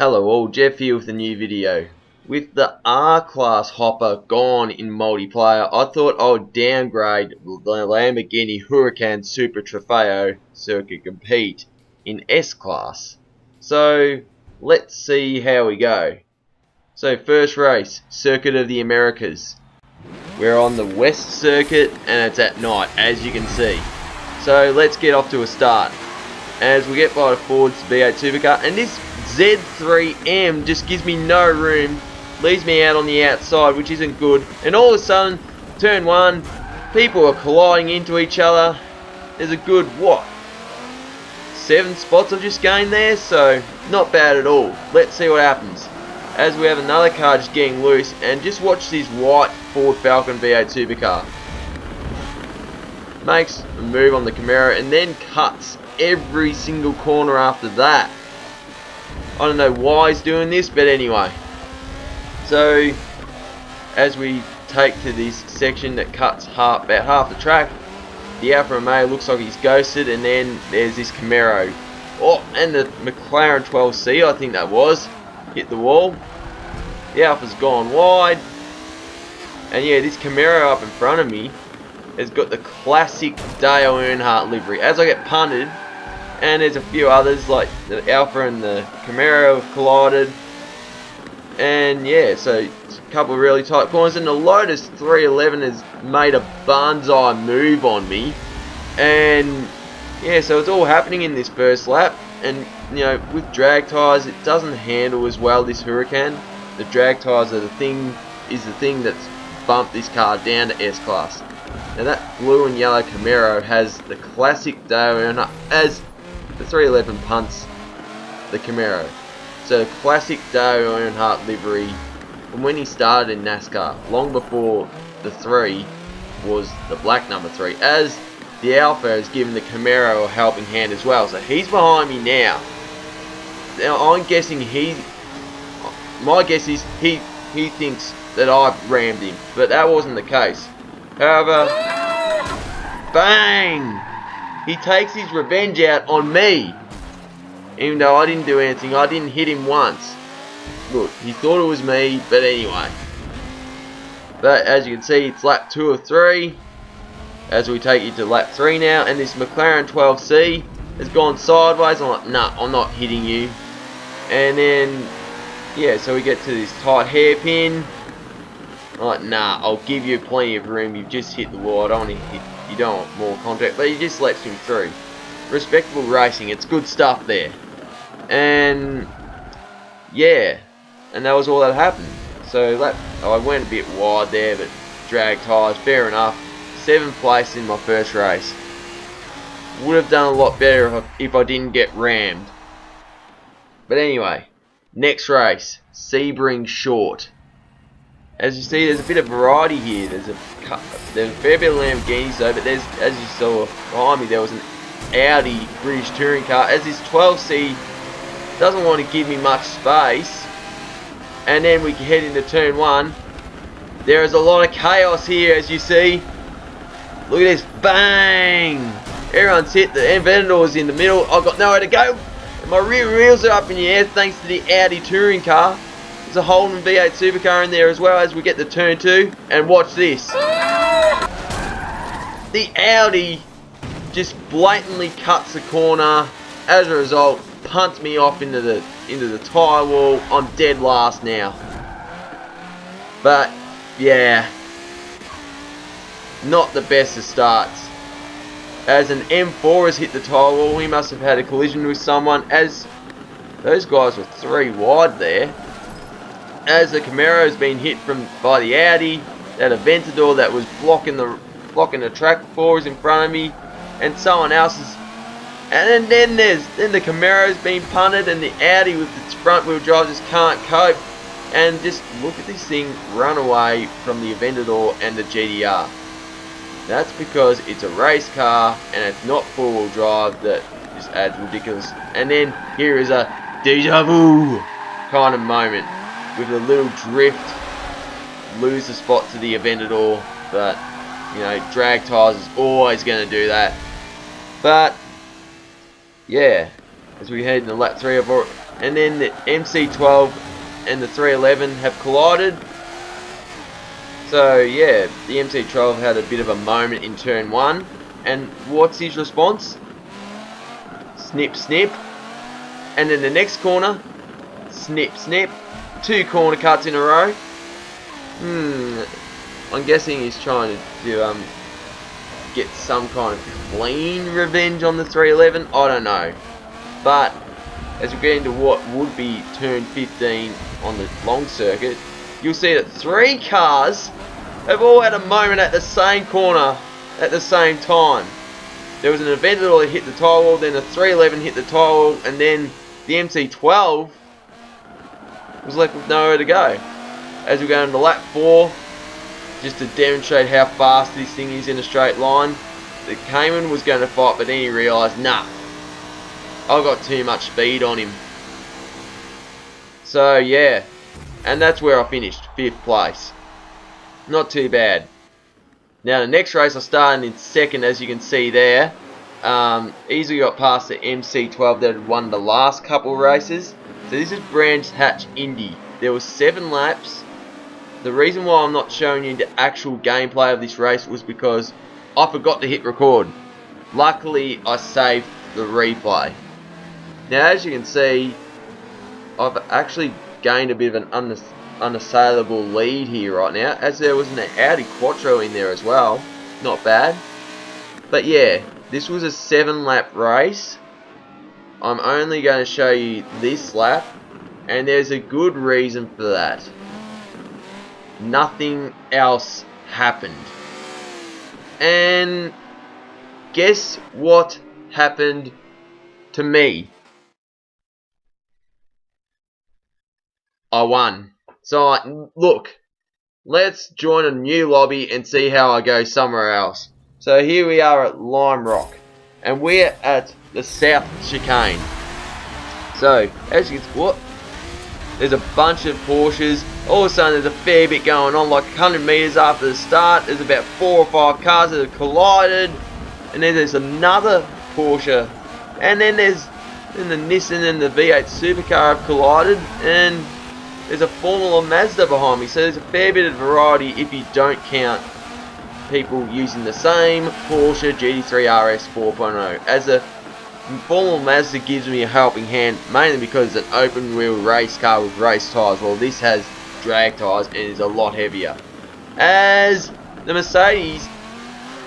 Hello all, Jeff here with a new video. With the R-Class hopper gone in multiplayer, I thought I would downgrade the Lamborghini Huracan Super Trofeo so it could compete in S-Class. So, let's see how we go. So first race, Circuit of the Americas. We're on the West Circuit and it's at night, as you can see. So let's get off to a start. As we get by the Ford's V8 supercar, and this Z3M just gives me no room, leaves me out on the outside, which isn't good. And all of a sudden, turn one, people are colliding into each other. There's a good, 7 spots I've just gained there, so not bad at all. Let's see what happens. As we have another car just getting loose, and just watch this white Ford Falcon V8 supercar. Makes a move on the Camaro and then cuts every single corner after that. I don't know why he's doing this, but anyway. So as we take to this section that cuts about half the track, the Alfa Romeo looks like he's ghosted, and then there's this Camaro. Oh, and the McLaren 12C, I think that was, hit the wall. The Alfa's gone wide. And yeah, this Camaro up in front of me has got the classic Dale Earnhardt livery. As I get punted, and there's a few others like the Alfa and the Camaro have collided. And yeah, so a couple of really tight corners, and the Lotus 311 has made a banzai move on me. And yeah, so it's all happening in this first lap. And you know, with drag tyres, it doesn't handle as well, this Huracan. The drag tyres are the thing that's bumped this car down to S-Class. Now that blue and yellow Camaro has the classic Dale Earnhardt, as the 311 punts the Camaro. So the classic Dale Earnhardt livery from when he started in NASCAR, long before the 3 was the black number 3, as the Alfa has given the Camaro a helping hand as well. So he's behind me now. Now I'm guessing my guess is he thinks that I've rammed him, but that wasn't the case. However, bang! He takes his revenge out on me. Even though I didn't do anything, I didn't hit him once. Look, he thought it was me, but anyway. But as you can see, it's lap 2 of 3. As we take you to lap 3 now, and this McLaren 12C has gone sideways. I'm like, nah, I'm not hitting you. And then, yeah, so we get to this tight hairpin. I'm like, nah, I'll give you plenty of room. You've just hit the wall. I don't want to hit. You don't want more contact, but he just lets him through. Respectable racing. It's good stuff there. And yeah, and that was all that happened. So I went a bit wide there, but drag tyres, fair enough. 7th place in my first race. Would have done a lot better if I didn't get rammed. But anyway, next race, Sebring Short. As you see, there's a bit of variety here. There's a fair bit of Lamborghinis though, but there's, as you saw behind me, there was an Audi British touring car. As this 12C doesn't want to give me much space, and then we can head into turn 1. There is a lot of chaos here, as you see. Look at this, bang! Everyone's hit. The Aventador's in the middle. I've got nowhere to go. And my rear wheels are up in the air thanks to the Audi touring car. There's a Holden V8 supercar in there as well as we get to turn 2. And watch this. The Audi just blatantly cuts the corner. As a result, punts me off into the tyre wall. I'm dead last now. But yeah, not the best of starts. As an M4 has hit the tyre wall, he must have had a collision with someone, as those guys were 3 wide there. As the Camaro has been hit by the Audi, that Aventador that was blocking the track before is in front of me, and someone else is. And then the Camaro's been punted, and the Audi with its front wheel drive just can't cope. And just look at this thing run away from the Aventador and the GTR. That's because it's a race car and it's not 4-wheel drive. That just adds ridiculous. And then here is a deja vu kind of moment with a little drift, lose the spot to the Aventador, but you know, drag tyres is always going to do that. But yeah, as we head into lap 3, and then the MC12 and the 311 have collided. So yeah, the MC12 had a bit of a moment in turn 1, and what's his response? Snip, snip. And then the next corner, snip, snip. 2 corner cuts in a row. I'm guessing he's trying to get some kind of clean revenge on the 311. I don't know. But as we get into what would be turn 15 on the long circuit, you'll see that 3 cars have all had a moment at the same corner at the same time. There was an event that all hit the tyre wall, then the 311 hit the tyre wall, and then the MC12 was left with nowhere to go. As we go into lap 4, just to demonstrate how fast this thing is in a straight line, the Cayman was going to fight, but then he realised, nah, I've got too much speed on him. So yeah, and that's where I finished, 5th place. Not too bad. Now the next race I started in 2nd, as you can see there. Easily got past the MC12 that had won the last couple of races. So this is Brands Hatch Indy. There was 7 laps. The reason why I'm not showing you the actual gameplay of this race was because I forgot to hit record. Luckily I saved the replay. Now as you can see, I've actually gained a bit of an unassailable lead here right now, as there was an Audi Quattro in there as well. Not bad. But yeah, this was a 7-lap race. I'm only going to show you this lap, and there's a good reason for that. Nothing else happened. And guess what happened to me? I won. So look, let's join a new lobby and see how I go somewhere else. So here we are at Lime Rock, and we're at the South Chicane. So as you can see, there's a bunch of Porsches. All of a sudden there's a fair bit going on, like 100 meters after the start. There's about 4 or 5 cars that have collided, and then there's another Porsche, and then there's the Nissan and the V8 supercar have collided, and there's a Formula Mazda behind me. So there's a fair bit of variety if you don't count people using the same Porsche GT3 RS 4.0. As a Formula Mazda gives me a helping hand, mainly because it's an open wheel race car with race tyres, while this has drag tyres and is a lot heavier. As the Mercedes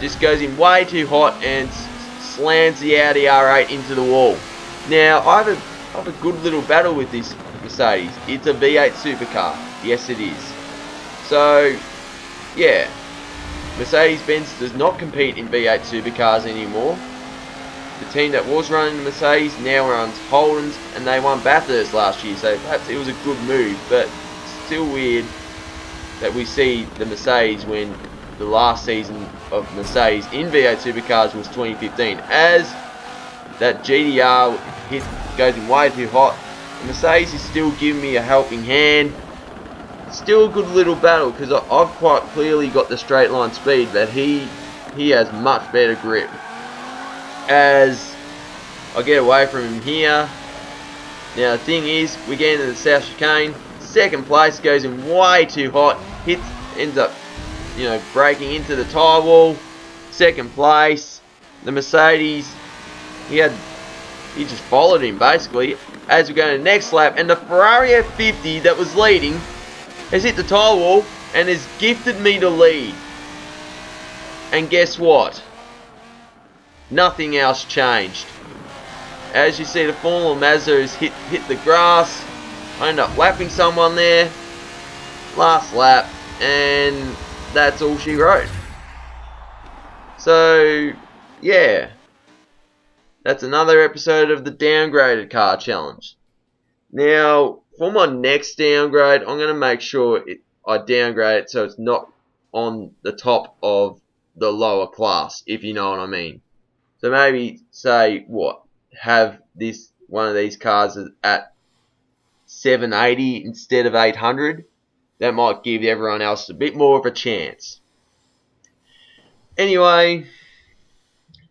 just goes in way too hot and slams the Audi R8 into the wall. Now I have a good little battle with this Mercedes. It's a V8 supercar. Yes, it is. So yeah, Mercedes-Benz does not compete in V8 supercars anymore. The team that was running the Mercedes now runs Holden's, and they won Bathurst last year, so perhaps it was a good move, but still weird that we see the Mercedes when the last season of Mercedes in V8 supercars was 2015. As that GTR goes in way too hot, the Mercedes is still giving me a helping hand. Still a good little battle, because I've quite clearly got the straight line speed, but he has much better grip. As I get away from him here. Now the thing is, we get into the South Chicane. 2nd place, goes in way too hot. Ends up, breaking into the tyre wall. 2nd place. The Mercedes, he just followed him basically. As we go to the next lap, and the Ferrari F50 that was leading has hit the tyre wall and has gifted me the lead. And guess what? Nothing else changed. As you see, the Formula Mazda has hit the grass. I end up lapping someone there. Last lap, and that's all she wrote. So yeah, that's another episode of the Downgraded Car Challenge. Now, for my next downgrade, I'm going to make sure I downgrade it so it's not on the top of the lower class, if you know what I mean. So maybe say have one of these cars at 780 instead of 800. That might give everyone else a bit more of a chance. Anyway,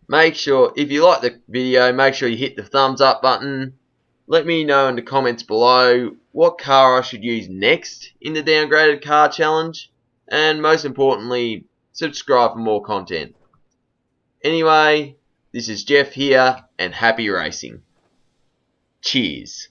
make sure, if you like the video, make sure you hit the thumbs up button. let me know in the comments below what car I should use next in the Downgraded Car Challenge, and most importantly, subscribe for more content. Anyway, this is Jeff here, and happy racing. Cheers.